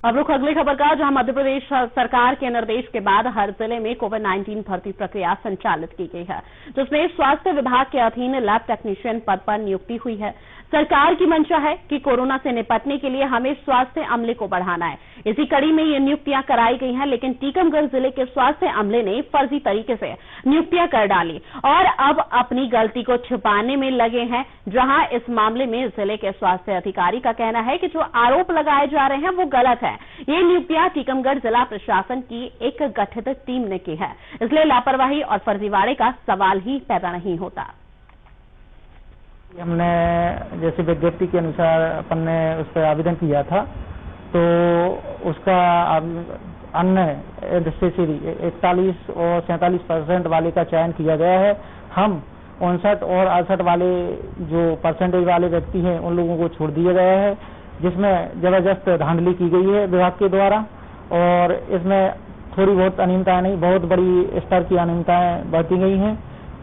अब रुख अगली खबर का, जहां मध्य प्रदेश सरकार के निर्देश के बाद हर जिले में कोविड-19 भर्ती प्रक्रिया संचालित की गई है, जिसमें स्वास्थ्य विभाग के अधीन लैब टेक्नीशियन पद पर नियुक्ति हुई है। सरकार की मंशा है कि कोरोना से निपटने के लिए हमें स्वास्थ्य अमले को बढ़ाना है। इसी कड़ी में ये नियुक्तियां कराई गई हैं, लेकिन टीकमगढ़ जिले के स्वास्थ्य अमले ने फर्जी तरीके से नियुक्तियां कर डाली और अब अपनी गलती को छिपाने में लगे हैं। जहां इस मामले में जिले के स्वास्थ्य अधिकारी का कहना है कि जो आरोप लगाए जा रहे हैं वो गलत है। ये नियुक्तियां टीकमगढ़ जिला प्रशासन की एक गठित टीम ने की है, इसलिए लापरवाही और फर्जीवाड़े का सवाल ही पैदा नहीं होता। हमने जैसे विज्ञप्ति के अनुसार अपन ने उस पर आवेदन किया था, तो उसका अन्य 41 और 47% वाले का चयन किया गया है। हम 59 और 68 वाले जो परसेंटेज वाले व्यक्ति हैं उन लोगों को छोड़ दिया गया है, जिसमें जबरदस्त धांधली की गई है विभाग के द्वारा। और इसमें थोड़ी बहुत अनियमितताएं नहीं, बहुत बड़ी स्तर की अनियमितताएं बरती गई हैं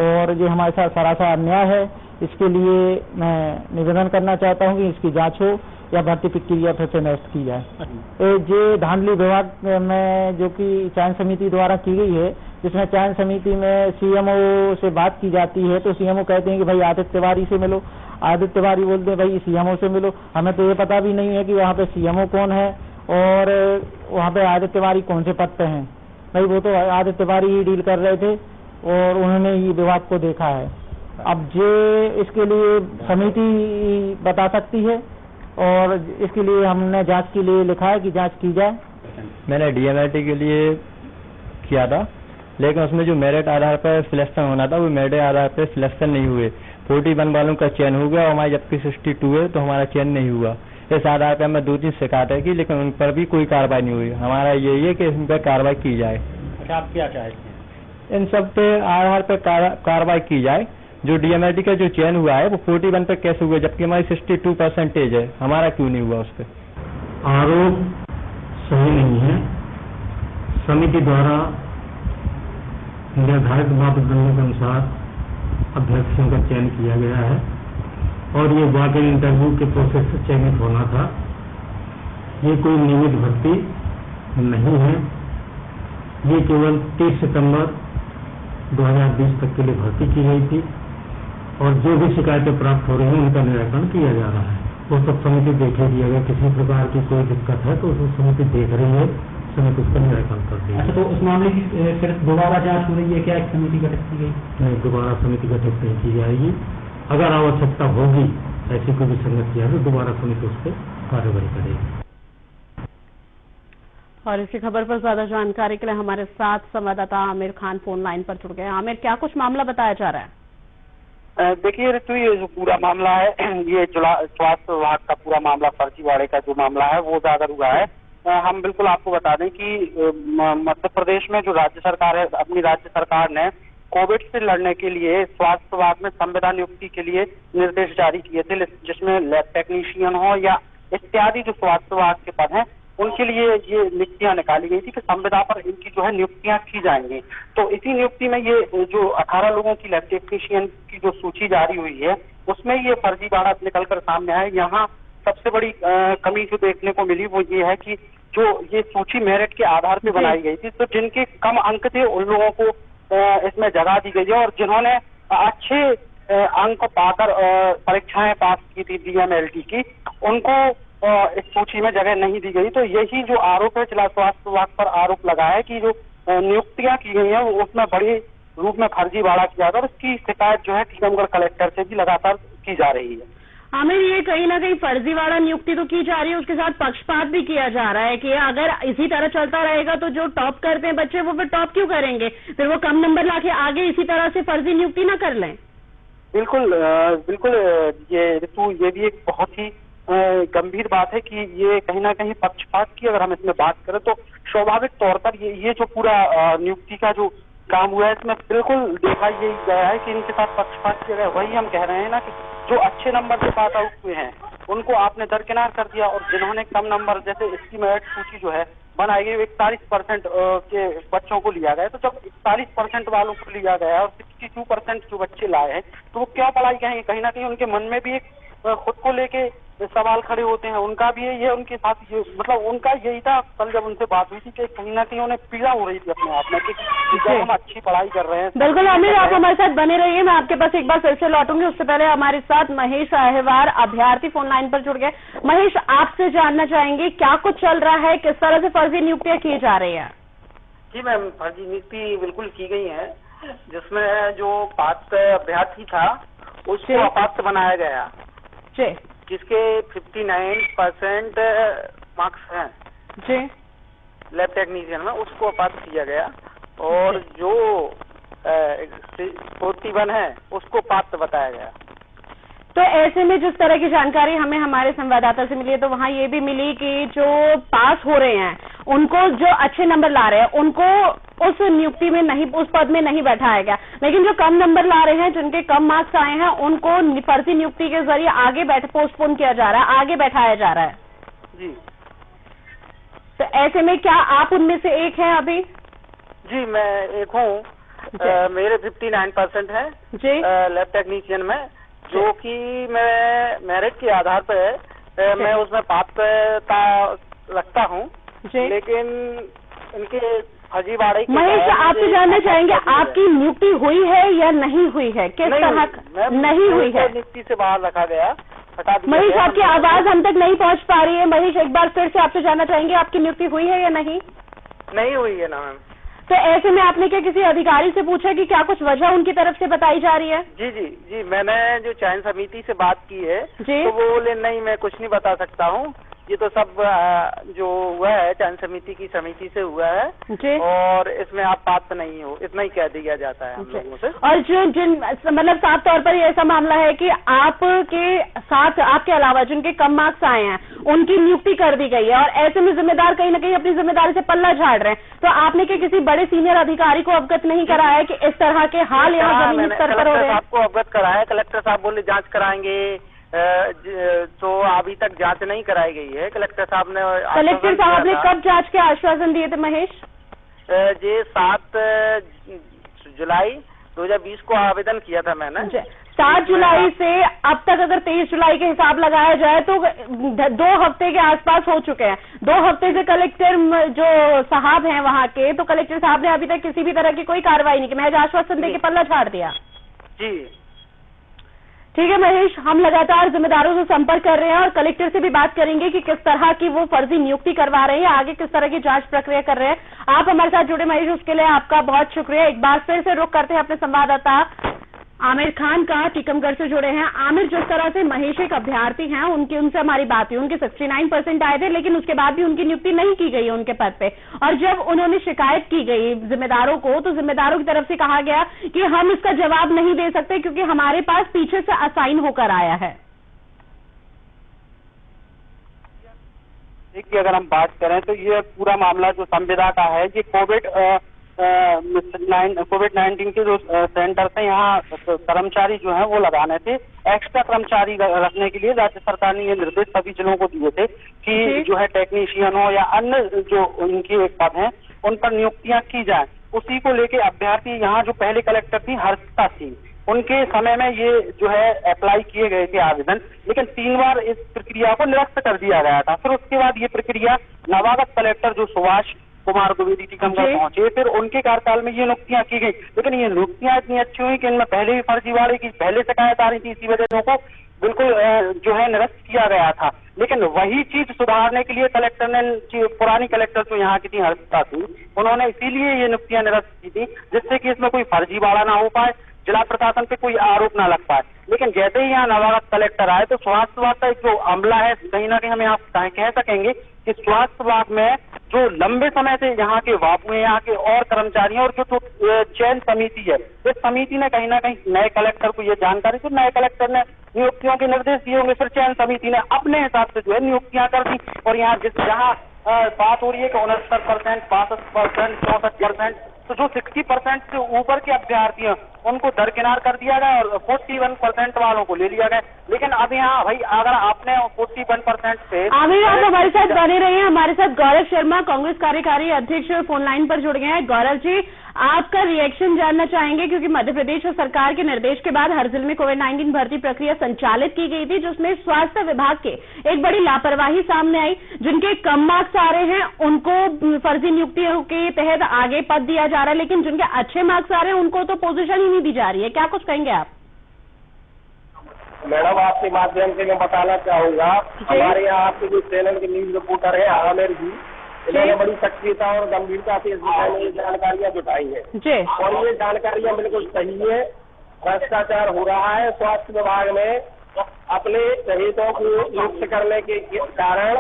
और ये हमारे साथ सरासर अन्याय है। इसके लिए मैं निवेदन करना चाहता हूं कि इसकी जांच हो या भर्ती प्रक्रिया फिर से नष्ट की जाए। ये धांधली विभाग में जो कि चयन समिति द्वारा की गई है, जिसमें चयन समिति में सीएमओ से बात की जाती है, तो सीएमओ कहते हैं कि भाई आदित्य तिवारी से मिलो, आदित्य तिवारी बोलते हैं भाई सीएमओ से मिलो। हमें तो ये पता भी नहीं है कि वहाँ पे सीएमओ कौन है और वहाँ पे आदित्य तिवारी कौन से पद पे हैं। भाई वो तो आदित्य तिवारी ही डील कर रहे थे और उन्होंने ही विभाग को देखा है। अब ये इसके लिए समिति बता सकती है और इसके लिए हमने जांच के लिए लिखा है कि जांच की जाए। मैंने डीएमएलटी के लिए किया था, लेकिन उसमें जो मेरिट आधार पर सिलेक्शन होना था वो मेरिट आधार पर सिलेक्शन नहीं हुए। 41 वालों का चयन हो गया और हमारी जबकि 62 है तो हमारा चयन नहीं हुआ। इस आधार पर हमें 2-3 शिकायतें की, लेकिन उन पर भी कोई कार्रवाई नहीं हुई। हमारा यही है कि इन पर कार्रवाई की जाए। अच्छा, आप क्या चाहते हैं? इन सब पे आधार पर कार्रवाई की जाए। जो डीएमएलटी का जो चयन हुआ है वो 41 पे कैसे हुआ, जबकि हमारी 62% है, हमारा क्यों नहीं हुआ उस पर? आरोप सही नहीं है। समिति द्वारा निर्धारित मापदंडों के अनुसार अभ्यर्थियों का चयन किया गया है और ये वाकई इंटरव्यू के प्रोसेस से चयनित होना था। ये कोई नियमित भर्ती नहीं है। ये केवल 30 सितंबर 2020 तक के लिए भर्ती की गई थी और जो भी शिकायतें प्राप्त हो रही हैं उनका निराकरण किया जा रहा है। वो सब समिति देखेगी। अगर किसी प्रकार की कोई दिक्कत है तो उस समिति देख रही है, समिति उसका निराकरण कर देगी। अच्छा, तो उस मामले की फिर दोबारा जांच हो रही है क्या? एक समिति गठित की गई? नहीं, दोबारा समिति गठित नहीं की जाएगी। अगर आवश्यकता होगी ऐसी कोई विसंगति है तो दोबारा समिति उस पर कार्रवाई करेगी। और इसी खबर पर ज्यादा जानकारी के लिए हमारे साथ संवाददाता आमिर खान फोन लाइन पर जुड़ गए। आमिर, क्या कुछ मामला बताया जा रहा है? देखिए ऋतु, ये जो पूरा मामला है, ये स्वास्थ्य विभाग का पूरा मामला, फर्जीवाड़े का जो मामला है वो उजागर हुआ है। हम बिल्कुल आपको बता दें कि मध्य प्रदेश में जो राज्य सरकार है, अपनी राज्य सरकार ने कोविड से लड़ने के लिए स्वास्थ्य विभाग में संविदा नियुक्ति के लिए निर्देश जारी किए थे, जिसमें लैब टेक्नीशियन हो या इत्यादि जो स्वास्थ्य विभाग के पद हैं उनके लिए ये नियुक्तियां निकाली गई थी कि संविदा पर इनकी जो है नियुक्तियां की जाएंगी। तो इसी नियुक्ति में ये जो 18 लोगों की लैब टेक्नीशियन की जो सूची जारी हुई है उसमें ये फर्जीवाड़ा निकलकर सामने आया। यहाँ सबसे बड़ी कमी जो देखने को मिली वो ये है कि जो ये सूची मेरिट के आधार पर बनाई गई थी, तो जिनके कम अंक थे उन लोगों को इसमें जगह दी गई है और जिन्होंने अच्छे अंक पाकर परीक्षाएं पास की थी डीएमएलटी की, उनको इस सूची में जगह नहीं दी गई। तो यही जो आरोप है जिला स्वास्थ्य विभाग पर आरोप लगा है कि जो नियुक्तियां की गई हैं उसमें बड़ी रूप में फर्जीवाड़ा किया था और उसकी शिकायत जो है टीकमगढ़ कलेक्टर से भी लगातार की जा रही है। आमिर, ये कहीं ना कहीं फर्जीवाड़ा नियुक्ति तो की जा रही है, उसके साथ पक्षपात भी किया जा रहा है कि अगर इसी तरह चलता रहेगा तो जो टॉप करते हैं बच्चे वो फिर टॉप क्यों करेंगे, फिर वो कम नंबर लाके आगे इसी तरह से फर्जी नियुक्ति ना कर लें। बिल्कुल बिल्कुल, ये ऋतु, ये भी एक बहुत ही गंभीर बात है कि ये कहीं ना कहीं पक्षपात की अगर हम इसमें बात करें तो स्वाभाविक तौर पर ये जो पूरा नियुक्ति का जो काम हुआ है इसमें बिल्कुल देखा यही गया है कि इनके साथ पक्षपात किया गया। वही हम कह रहे हैं ना कि जो अच्छे नंबर से पास आउट हुए हैं उनको आपने दरकिनार कर दिया और जिन्होंने कम नंबर, जैसे इसकी मेरिट सूची जो है बनाई गई 41% के बच्चों को लिया गया। तो जब 41% वालों को लिया गया और 62% जो बच्चे लाए हैं तो वो क्या पढ़ाई कहेंगे? कहीं ना कहीं उनके मन में भी एक खुद को लेके सवाल खड़े होते हैं, उनका भी ये उनके साथ ये मतलब उनका यही था। कल जब उनसे बात हुई थी कि कहीं ना कहीं उन्हें पीड़ा हो रही थी अपने आप में कि जब हम अच्छी पढ़ाई कर रहे हैं। बिल्कुल आमिर, आप हमारे साथ बने रहिए, मैं आपके पास एक बार फिर से लौटूंगी। उससे पहले हमारे साथ महेश अहिवार अभ्यर्थी फोन लाइन पर जुड़ गए। महेश, आपसे जानना चाहेंगे क्या कुछ चल रहा है, किस तरह से फर्जी नियुक्तियां की जा रही है? जी मैम, फर्जी नियुक्ति बिल्कुल की गई है, जिसमें जो पात्र अभ्यर्थी था उसको अपात्र बनाया गया जी, जिसके 59% मार्क्स हैं जी लैब टेक्नीशियन में, उसको अपात्र किया गया और जो 41 है उसको पात्र बताया गया। तो ऐसे में जिस तरह की जानकारी हमें हमारे संवाददाता से मिली है, तो वहाँ ये भी मिली कि जो पास हो रहे हैं उनको, जो अच्छे नंबर ला रहे हैं उनको उस नियुक्ति में नहीं, उस पद में नहीं बैठाया गया, लेकिन जो कम नंबर ला रहे हैं, जिनके कम मार्क्स आए हैं, उनको फर्जी नियुक्ति के जरिए आगे पोस्टपोन किया जा रहा है, आगे बैठाया जा रहा है। जी, तो ऐसे में क्या आप उनमें से एक हैं अभी? जी मैं एक हूँ, मेरे 59% है जी लैब टेक्नीशियन में, जो कि मैं मेरिट के आधार पर मैं उसमें पात्रता रखता हूँ, लेकिन इनके फर्जीवाड़े। महेश, आपसे जानना चाहेंगे आपकी नियुक्ति हुई है या नहीं हुई है, किस तरह नहीं हुई है? नियुक्ति से बाहर रखा गया, हटा दिया। महेश, आपकी आवाज हम तक नहीं पहुंच पा रही है। महेश, एक बार फिर से आपसे जानना चाहेंगे आपकी नियुक्ति हुई है या नहीं? नहीं हुई है ना मैम। तो ऐसे में आपने क्या किसी अधिकारी से पूछा कि क्या कुछ वजह उनकी तरफ से बताई जा रही है? जी, मैंने जो चयन समिति से बात की है जी, तो वो बोले नहीं, मैं कुछ नहीं बता सकता हूँ, ये तो सब जो हुआ है चयन समिति की समिति से हुआ है जी, और इसमें आप पात्र नहीं हो, इतना ही कह दिया जाता है हम लोगों से। और जिन मतलब साफ तौर पर ऐसा मामला है कि आपके साथ, आपके अलावा जिनके कम मार्क्स आए हैं उनकी नियुक्ति कर दी गई है, और ऐसे में जिम्मेदार कहीं ना कहीं अपनी जिम्मेदारी से पल्ला झाड़ रहे हैं। तो आपने क्या किसी बड़े सीनियर अधिकारी को अवगत नहीं कराया कि इस तरह के हाल यहाँ जमीनी स्तर पर हो रहे हैं? आपको अवगत कराया, कलेक्टर साहब बोले जांच कराएंगे, तो अभी तक जांच नहीं कराई गई है। कलेक्टर साहब ने कब जांच के आश्वासन दिए थे महेश? ये 7 जुलाई 2020 को आवेदन किया था मैंने। 7 जुलाई से अब तक अगर 23 जुलाई के हिसाब लगाया जाए तो 2 हफ्ते के आसपास हो चुके हैं। 2 हफ्ते से कलेक्टर जो साहब हैं वहाँ के, तो कलेक्टर साहब ने अभी तक किसी भी तरह की कोई कार्रवाई नहीं की, महज आश्वासन देके पल्ला झाड़ दिया। जी ठीक है महेश, हम लगातार जिम्मेदारों से संपर्क कर रहे हैं और कलेक्टर से भी बात करेंगे कि किस तरह की वो फर्जी नियुक्ति करवा रहे हैं, आगे किस तरह की जांच प्रक्रिया कर रहे हैं। आप हमारे साथ जुड़े महेश, उसके लिए आपका बहुत शुक्रिया। एक बार फिर से रुख करते हैं अपने संवाददाता आमिर खान का, टीकमगढ़ से जुड़े हैं। आमिर, जिस तरह से महेश एक अभ्यर्थी हैं, उनसे हमारी बात हुई, उनके 69% आए थे, लेकिन उसके बाद भी उनकी नियुक्ति नहीं की गई उनके पद पे, और जब उन्होंने शिकायत की गई जिम्मेदारों को, तो जिम्मेदारों की तरफ से कहा गया कि हम इसका जवाब नहीं दे सकते क्योंकि हमारे पास पीछे से असाइन होकर आया है। देखिए, अगर हम बात करें तो ये पूरा मामला जो संविदा का है, ये कोविड-19 के जो सेंटर थे, यहाँ कर्मचारी जो हैं वो लगाने थे। एक्स्ट्रा कर्मचारी रखने के लिए राज्य सरकार ने ये निर्देश सभी जिलों को दिए थे कि जो है टेक्नीशियन हो या अन्य जो उनके पद हैं उन पर नियुक्तियां की जाए। उसी को लेके अभ्यर्थी, यहाँ जो पहले कलेक्टर थी हर्षिता सिंह, उनके समय में ये जो है अप्लाई किए गए थे आवेदन, लेकिन 3 बार इस प्रक्रिया को निरस्त कर दिया गया था। फिर उसके बाद ये प्रक्रिया नवागत कलेक्टर जो सुभाष कुमार द्विवेदी टीकमगढ़ पहुंचे, फिर उनके कार्यकाल में ये नियुक्तियां की गई, लेकिन ये नियुक्तियां इतनी अच्छी हुई कि इनमें पहले भी फर्जीवाड़े की पहले शिकायत आ रही थी, इसी वजह को बिल्कुल जो है निरस्त किया गया था। लेकिन वही चीज सुधारने के लिए कलेक्टर ने, पुरानी कलेक्टर जो यहाँ की थी हर्षिता सिंह, उन्होंने इसीलिए ये नियुक्तियां निरस्त की थी जिससे कि इसमें कोई फर्जीवाड़ा ना हो पाए, जिला प्रशासन पे कोई आरोप ना लग पाए। लेकिन जैसे ही यहाँ नवागत कलेक्टर आए तो स्वास्थ्य विभाग का जो अमला है, कहीं ना कहीं हम यहाँ कह सकेंगे कि स्वास्थ्य विभाग में जो लंबे समय से यहाँ के बाबू हैं, यहाँ के और कर्मचारी हैं, और जो चयन समिति है, इस समिति ने कहीं ना कहीं नए कलेक्टर को ये जानकारी, तो नए कलेक्टर ने नियुक्तियों के निर्देश दिए होंगे, फिर चयन समिति ने अपने हिसाब से जो है नियुक्तियां कर दी। और यहाँ जहाँ बात हो रही है कि 69%, 65%, 64%, तो जो 60% से ऊपर के अभ्यर्थी हैं उनको दरकिनार कर दिया गया और 41% वालों को ले लिया गया। लेकिन अब यहाँ भाई अगर आपने 41% से आमिर, आप हमारे साथ बने रहे हैं। हमारे साथ गौरव शर्मा, कांग्रेस कार्यकारी अध्यक्ष, फोन लाइन पर जुड़ गए हैं। गौरव जी, आपका रिएक्शन जानना चाहेंगे क्योंकि मध्य प्रदेश सरकार के निर्देश के बाद हर जिले में कोविड-19 भर्ती प्रक्रिया संचालित की गई थी, जिसमें स्वास्थ्य विभाग के एक बड़ी लापरवाही सामने आई। जिनके कम मार्क्स आ रहे हैं उनको फर्जी नियुक्तियों के तहत आगे पद दिया जा रहा है, लेकिन जिनके अच्छे मार्क्स आ रहे हैं उनको तो पोजीशन ही नहीं दी जा रही है। क्या कुछ कहेंगे आप? मैडम, आपके माध्यम से मैं बताना चाहूंगा, हमारे यहाँ आपके जो चैनल के न्यूज रिपोर्टर है आमिर जी, इन्होंने बड़ी सक्रियता और गंभीरता से इस विषय में जानकारियां जुटाई है और ये जानकारियां बिल्कुल सही है। भ्रष्टाचार हो रहा है स्वास्थ्य विभाग में। अपने हितों को नियुक्त करने के कारण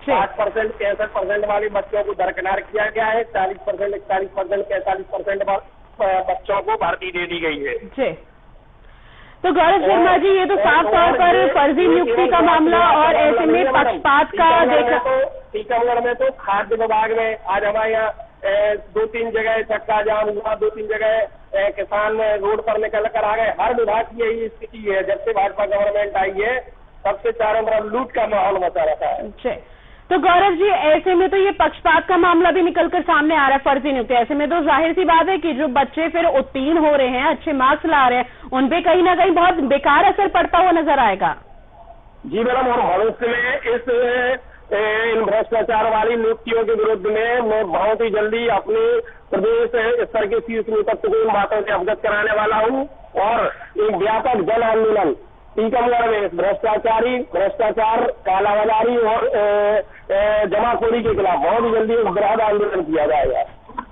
60%, 63% वाले बच्चों को दरकिनार किया गया है। 40%, 41%, 45% बच्चों को भर्ती दे दी गई है। तो गौरव शर्मा जी, ये तो साफ तौर पर फर्जी नियुक्ति का मामला और ऐसे में पक्षपात का देखा। टीकमगढ़ में तो खाद्य विभाग में आज हमारे यहाँ 2-3 जगह चक्का जाम हुआ, 2-3 जगह किसान रोड पर निकल कर आ गए। हर विभाग की यही स्थिति है। जब से भाजपा गवर्नमेंट आई है सबसे चारों तरफ लूट का माहौल मचा रखा है। तो गौरव जी, ऐसे में तो ये पक्षपात का मामला भी निकलकर सामने आ रहा है, फर्जी नियुक्ति। ऐसे में तो जाहिर सी बात है कि जो बच्चे फिर उत्तीर्ण हो रहे हैं, अच्छे मार्क्स ला रहे हैं, उन पे कहीं ना कहीं बहुत बेकार असर पड़ता हुआ नजर आएगा। जी मैडम, और भविष्य में इन भ्रष्टाचार वाली नियुक्तियों के विरुद्ध में मैं बहुत ही जल्दी अपने प्रदेश स्तर के शीर्ष नेतृत्व को इन बातों से अवगत कराने वाला हूँ और एक व्यापक जन आंदोलन टीकमगढ़ में भ्रष्टाचार, कालाबाजारी और जमाखोरी के खिलाफ बहुत ही जल्दी बृहद आंदोलन किया जाएगा।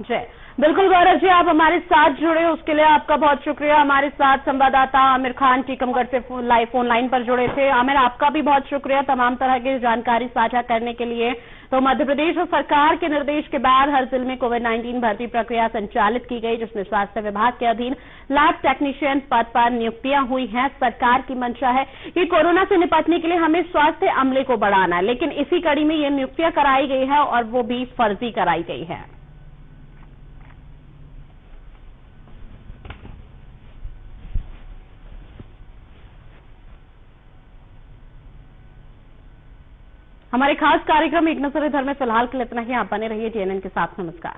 जय बिल्कुल गौरव जी, आप हमारे साथ जुड़े उसके लिए आपका बहुत शुक्रिया। हमारे साथ संवाददाता आमिर खान टीकमगढ़ से फोन लाइन पर जुड़े थे। आमिर, आपका भी बहुत शुक्रिया तमाम तरह की जानकारी साझा करने के लिए। तो मध्य प्रदेश सरकार के निर्देश के बाद हर जिले में कोविड-19 भर्ती प्रक्रिया संचालित की गई, जिसमें स्वास्थ्य विभाग के अधीन लैब टेक्नीशियन पद पर नियुक्तियां हुई हैं। सरकार की मंशा है कि कोरोना से निपटने के लिए हमें स्वास्थ्य अमले को बढ़ाना है, लेकिन इसी कड़ी में ये नियुक्तियां कराई गई है और वो भी फर्जी कराई गई है। हमारे खास कार्यक्रम एक नजर इधर में फिलहाल के लिए इतना ही। आप बने रहिए TNN के साथ। नमस्कार।